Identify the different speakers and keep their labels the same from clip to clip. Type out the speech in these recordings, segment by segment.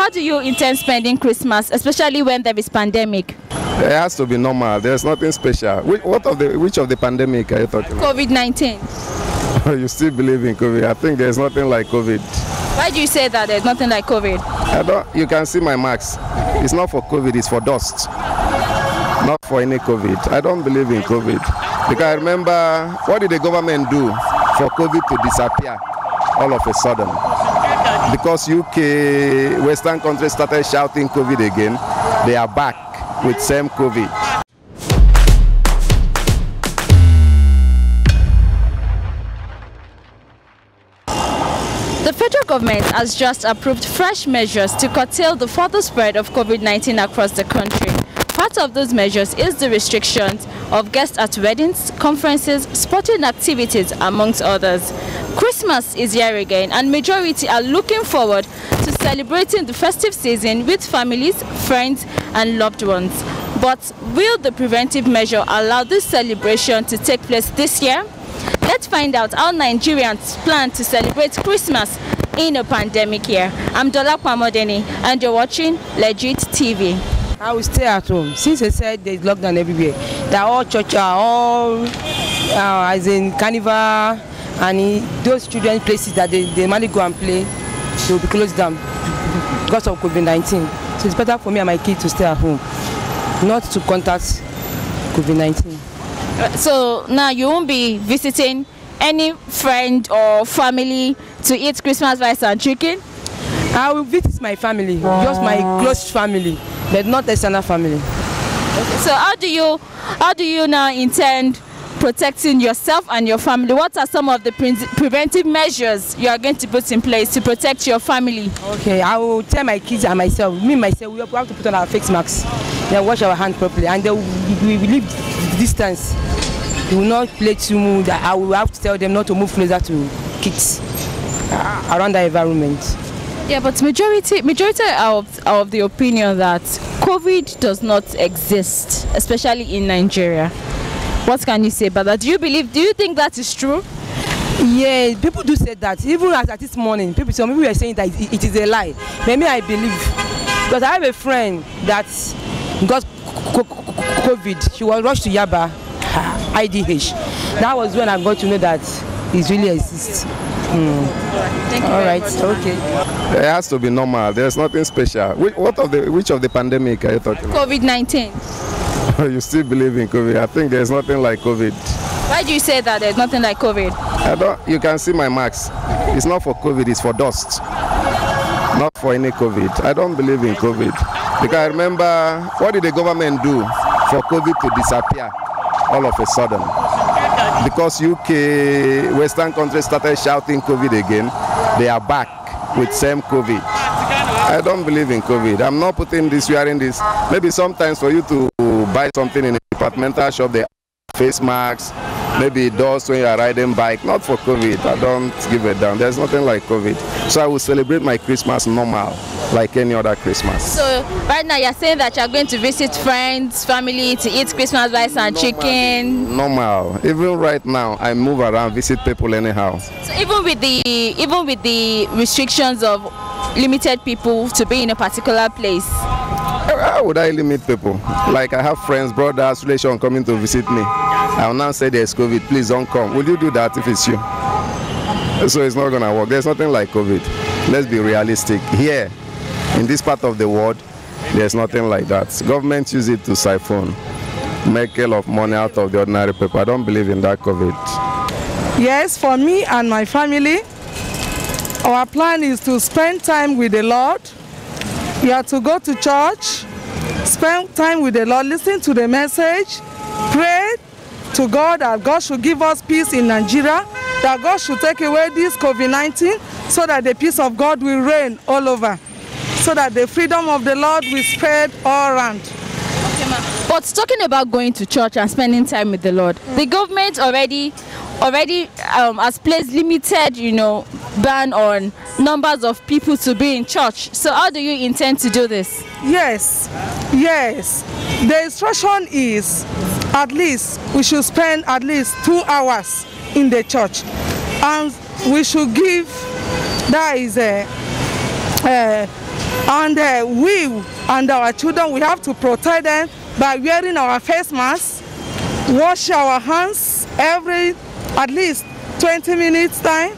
Speaker 1: How do you intend spending Christmas, especially when there is pandemic?
Speaker 2: It has to be normal. There's nothing special. Which of the pandemic are you talking about?
Speaker 1: COVID-19.
Speaker 2: You still believe in COVID? I think there's nothing like COVID.
Speaker 1: Why do you say that there's nothing like COVID?
Speaker 2: You can see my marks. It's not for COVID, it's for dust. Not for any COVID. I don't believe in COVID. Because I remember, what did the government do for COVID to disappear all of a sudden? Because UK, Western countries started shouting COVID again, they are back with same COVID.
Speaker 1: The federal government has just approved fresh measures to curtail the further spread of COVID-19 across the country. Part of those measures is the restrictions of guests at weddings, conferences, sporting activities, amongst others. Christmas is here again, and majority are looking forward to celebrating the festive season with families, friends, and loved ones. But will the preventive measure allow this celebration to take place this year? Let's find out how Nigerians plan to celebrate Christmas in a pandemic year. I'm Dola Pamodeni, and you're watching Legit TV.
Speaker 3: I will stay at home. Since they said there's lockdown everywhere, they're all church, all as in carnival, and those children places that they normally go and play, they will be closed down because of COVID-19. So it's better for me and my kids to stay at home, not to contact COVID-19.
Speaker 1: So now you won't be visiting any friend or family to eat Christmas rice and chicken?
Speaker 3: I will visit my family, just my close family, but not external family.
Speaker 1: Okay. So how do you now intend protecting yourself and your family? What are some of the preventive measures you are going to put in place to protect your family?
Speaker 3: Okay, I will tell my kids and myself, we have to put on our face masks, then wash our hands properly, and then we will leave distance. We will not play too much. I will have to tell them not to move closer to kids around the environment.
Speaker 1: Yeah, but majority are of the opinion that COVID does not exist, especially in Nigeria. What can you say about that? Do you think that is true?
Speaker 3: Yeah, people do say that. Even at this morning, some people were saying that it is a lie. Maybe I believe, because I have a friend that got COVID. She was rushed to Yaba, IDH. That was when I got to know that it really exists.
Speaker 1: Thank you.
Speaker 3: All right. Okay.
Speaker 2: It has to be normal. There's nothing special. Which of the pandemic are you talking about?
Speaker 1: COVID-19.
Speaker 2: You still believe in COVID? I think there's nothing like COVID.
Speaker 1: Why do you say that there's nothing like COVID?
Speaker 2: You can see my marks. It's not for COVID, it's for dust. Not for any COVID. I don't believe in COVID. Because I remember, what did the government do for COVID to disappear all of a sudden? Because UK, Western countries started shouting COVID again, they are back with same COVID. I don't believe in COVID. I'm not putting this, wearing this. Maybe sometimes for you to buy something in a departmental shop, they have face masks, maybe dust when you are riding bike. Not for COVID. I don't give it down. There's nothing like COVID. So I will celebrate my Christmas normal, like any other Christmas.
Speaker 1: So right now you're saying that you're going to visit friends, family to eat Christmas rice and chicken?
Speaker 2: Normal. Even right now, I move around, visit people anyhow.
Speaker 1: So even with the restrictions of limited people to be in a particular place?
Speaker 2: How would I limit people? Like I have friends, brothers, relations coming to visit me. I will now say there's COVID, please don't come. Will you do that if it's you? So it's not going to work. There's nothing like COVID. Let's be realistic. Here, in this part of the world, there's nothing like that. Government use it to siphon, make a lot of money out of the ordinary people. I don't believe in that COVID.
Speaker 4: Yes, for me and my family, our plan is to spend time with the Lord. We are to go to church, spend time with the Lord, listen to the message, pray to God that God should give us peace in Nigeria, that God should take away this COVID-19 so that the peace of God will reign all over, so that the freedom of the Lord will spread all around.
Speaker 1: Okay, ma. But talking about going to church and spending time with the Lord, the government already has placed limited, ban on numbers of people to be in church. So how do you intend to do this?
Speaker 4: Yes. The instruction is at least we should spend at least 2 hours in the church, and we should give, that is And we and our children, we have to protect them by wearing our face masks, wash our hands every at least 20 minutes time,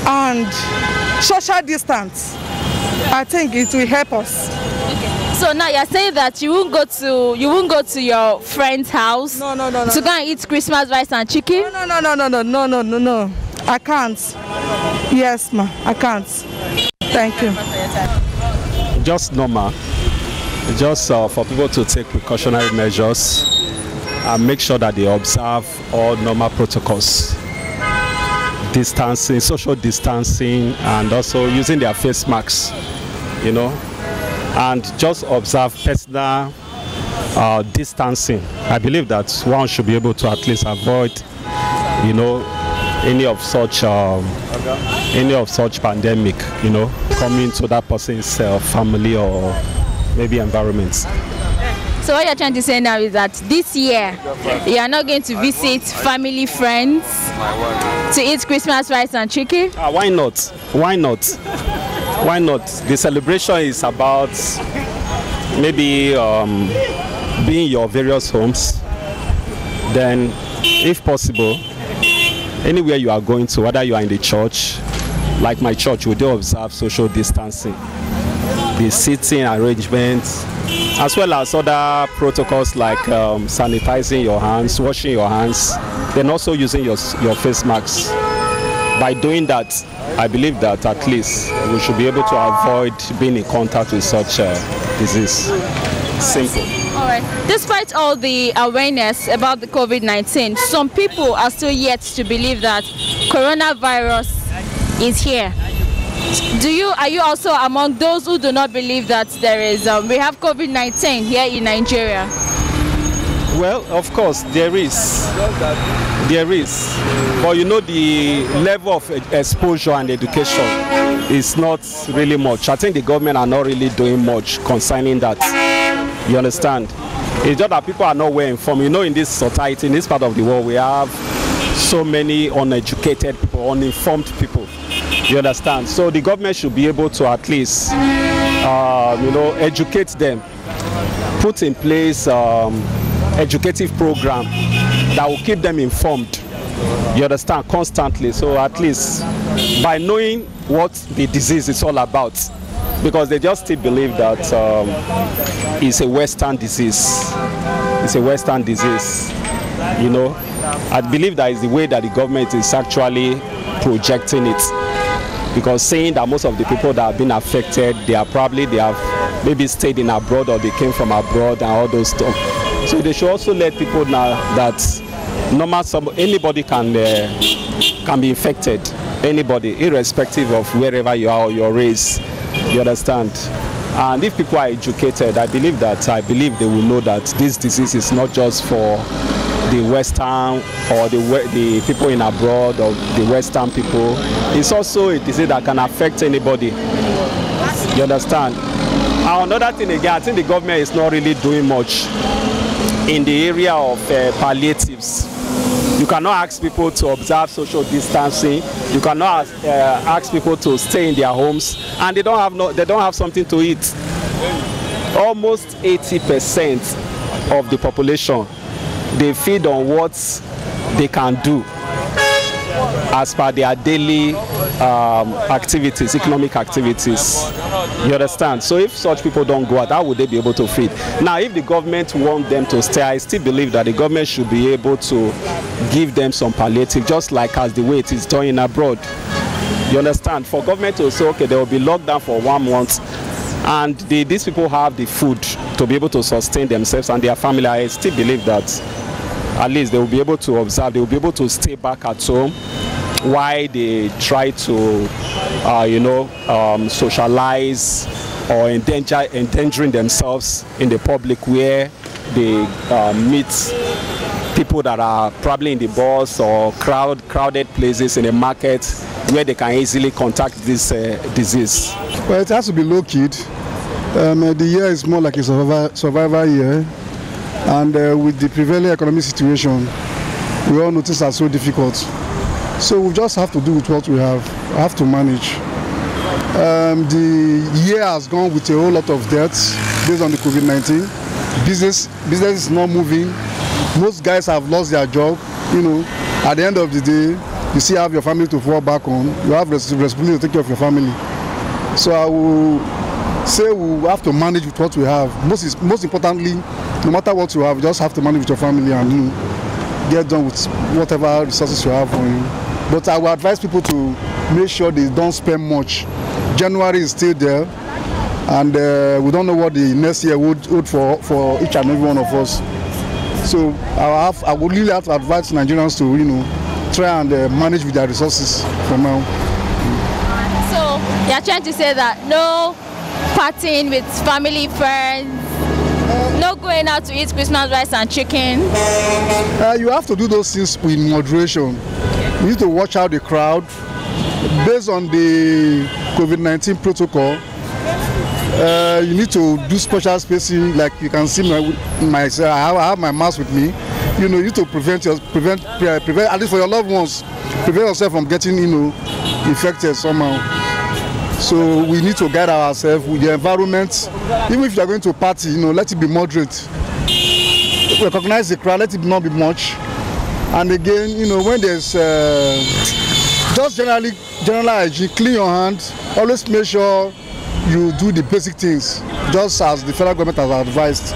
Speaker 4: and social distance. I think it will help us.
Speaker 1: So now you're saying that you won't go to your friend's house
Speaker 4: No.
Speaker 1: to go and eat Christmas rice and chicken?
Speaker 4: No. I can't. Yes, ma, I can't. Thank you.
Speaker 5: Just normal. Just for people to take precautionary measures and make sure that they observe all normal protocols. Distancing, social distancing, and also using their face masks, you know, and just observe personal distancing. I believe that one should be able to at least avoid, you know, any of such pandemic, you know, coming to that person's family or maybe environments.
Speaker 1: So what you're trying to say now is that this year you are not going to visit family, friends to eat Christmas rice and chicken?
Speaker 5: Why not? Why not? Why not? The celebration is about maybe being your various homes. Then, if possible, anywhere you are going to, whether you are in the church, like my church, we do observe social distancing, the seating arrangements, as well as other protocols like sanitizing your hands, washing your hands, then also using your face masks. By doing that, I believe that at least we should be able to avoid being in contact with such disease. Simple.
Speaker 1: All right. Despite all the awareness about the COVID-19, some people are still yet to believe that coronavirus is here. Are you also among those who do not believe that there is we have COVID-19 here in Nigeria?
Speaker 5: Well, of course there is. There is. But you know, the level of exposure and education is not really much. I think the government are not really doing much concerning that. You understand? It's just that people are not well informed. You know, in this society, in this part of the world, we have so many uneducated people, uninformed people. You understand? So the government should be able to at least, you know, educate them, put in place educative program that will keep them informed. You understand? Constantly. So at least by knowing what the disease is all about, because they just still believe that it's a Western disease. It's a Western disease. You know, I believe that is the way that the government is actually projecting it. Because saying that most of the people that have been affected, they have maybe stayed in abroad or they came from abroad and all those stuff. So they should also let people know that anybody can be infected. Anybody, irrespective of wherever you are or your race. You understand? And if people are educated, I believe they will know that this disease is not just for the Western or the people in abroad or the Western people. It's also a disease that can affect anybody. You understand? And another thing again, I think the government is not really doing much in the area of palliatives. You cannot ask people to observe social distancing. You cannot ask people to stay in their homes, and they don't have something to eat. Almost 80% of the population, they feed on what they can do as per their daily activities, economic activities. You understand? So if such people don't go out, how would they be able to feed? Now, if the government want them to stay, I still believe that the government should be able to give them some palliative, just like as the way it is done in abroad. You understand? For government to say, okay, they will be locked down for 1 month, and these people have the food to be able to sustain themselves and their family, I still believe that at least they will be able to observe, they will be able to stay back at home while they try to, socialize or endangering themselves in the public where they meet people that are probably in the bus or crowded places in the market where they can easily contact this disease.
Speaker 6: Well, it has to be low-key. The year is more like a survival year, and with the prevailing economic situation, we all notice are so difficult. So we just have to do with what we have to manage. The year has gone with a whole lot of deaths based on the COVID-19. Business is not moving. Most guys have lost their job. You know, at the end of the day, you still have your family to fall back on. You have responsibility to take care of your family. So I will say we have to manage with what we have. Most importantly, no matter what you have, you just have to manage with your family and, you know, get done with whatever resources you have on you. But I will advise people to make sure they don't spend much. January is still there, and we don't know what the next year would hold for each and every one of us. So I would really have to advise Nigerians to, you know, try and manage with their resources for now.
Speaker 1: So you're trying to say that no partying with family, friends, no going out to eat Christmas rice and chicken?
Speaker 6: You have to do those things with moderation. You need to watch out the crowd. Based on the COVID-19 protocol, you need to do special spacing. Like you can see I have my mask with me. You know, you need to prevent at least for your loved ones, prevent yourself from getting, you know, infected somehow. So we need to guide ourselves with the environment. Even if you are going to a party, you know, let it be moderate. Recognize the crowd, let it not be much. And again, you know, when there's just general hygiene, clean your hands. Always make sure you do the basic things, just as the federal government has advised.